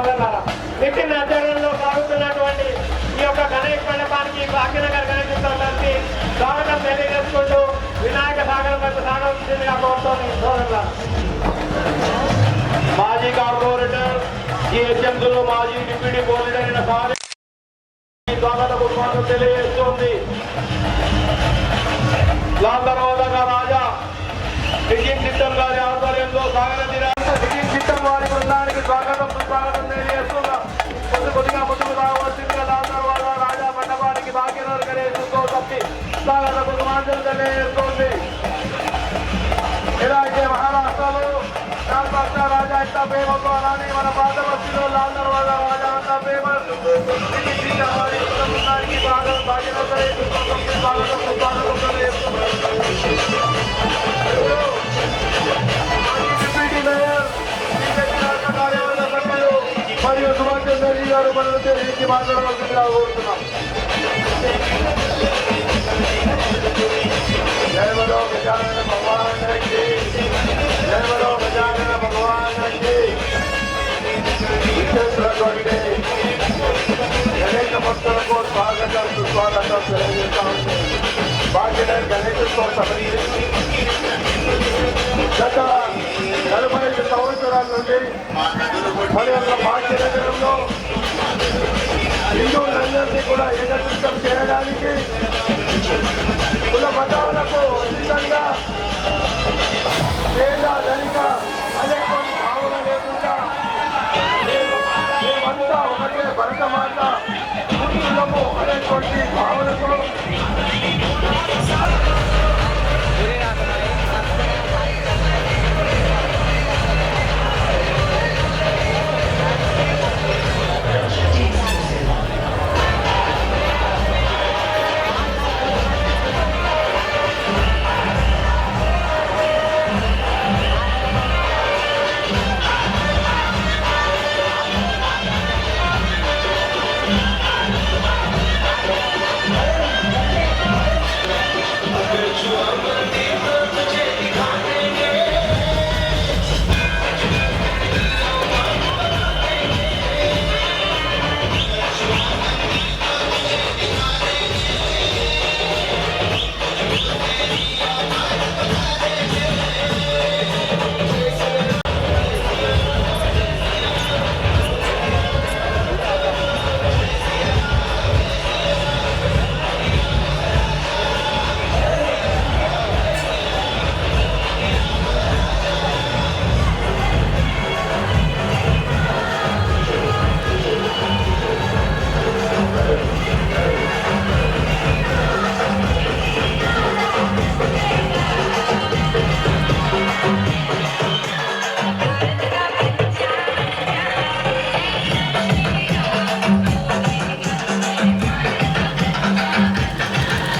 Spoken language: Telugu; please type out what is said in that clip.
సోదరులారా, నితిన్ ఆధ్వర్యంలో సాగుతున్నటువంటి ఈ యొక్క గణేష్ మండపానికి భాగ్యనగర్ గణేష్ కలిసి స్వాగతం తెలియజేసుకుంటూ వినాయక సాగరం వైపు సాగవలసిందిగా కోరుతోంది సోదరులారా. మాజీ కార్పొరేటర్ జిహెచ్ఎంసీలో మాజీ డిప్యూటీ బోర్డర్ అయిన స్వాగతం తెలియజేస్తుంది. లాందరవాదగా రాజా నిఖిల్ చిత్తం గారి ఆధ్వర్యంలో సాగర నిఖిల్ చిత్తం వారి బృందానికి స్వాగతం సుస్వాగతం తెలియజేస్తున్నా. కొద్దిగా ముందుకు రావాల్సిందిగా లాందరవాద రాజా మండపానికి భాగ్యనగర్ గణేశుతో తప్పి స్వాగత బహుమానులు తెలియజేస్తుంది. ఇలా అయితే మహారాష్ట్రలో రాజా ఎంత ఫేమస్ అలానే మన పాతబస్తీలో లాందరవాద రాజా అంత ఫేమస్. నిఖిల్ చిత్తం వారి బృందానికి భాగ్యనగర్ గణేశుతో తప్పి స్వాగతం సుస్వాగతం తెలియజేస్తుంది. మరియు సుభాష్ చంద్రజీ గారు మనలో తెలిసి మాట్లాడవలసిందిగా కోరుతున్నాం. జయ బలో గజానన భగవానికి, జయ బలో గజానన భగవానికి. విచ్చేసినటువంటి గణేష భక్తులకు స్వాగతం సుస్వాగతం తెలియజేస్తాం. భాగ్యనగర్ గణేశుతో సమర్పించి గత 45 సంవత్సరాల నుండి మన యొక్క భాగ్యనగరంలో హిందువులందరినీ కూడా ఏకత్రితం చేయడానికి కుల మతాలకు అతీతంగా పేద ధనిక అనేటువంటి భావన లేకుండా మేమంతా ఒకటే భరతమాత కులము అనేటువంటి భావనతో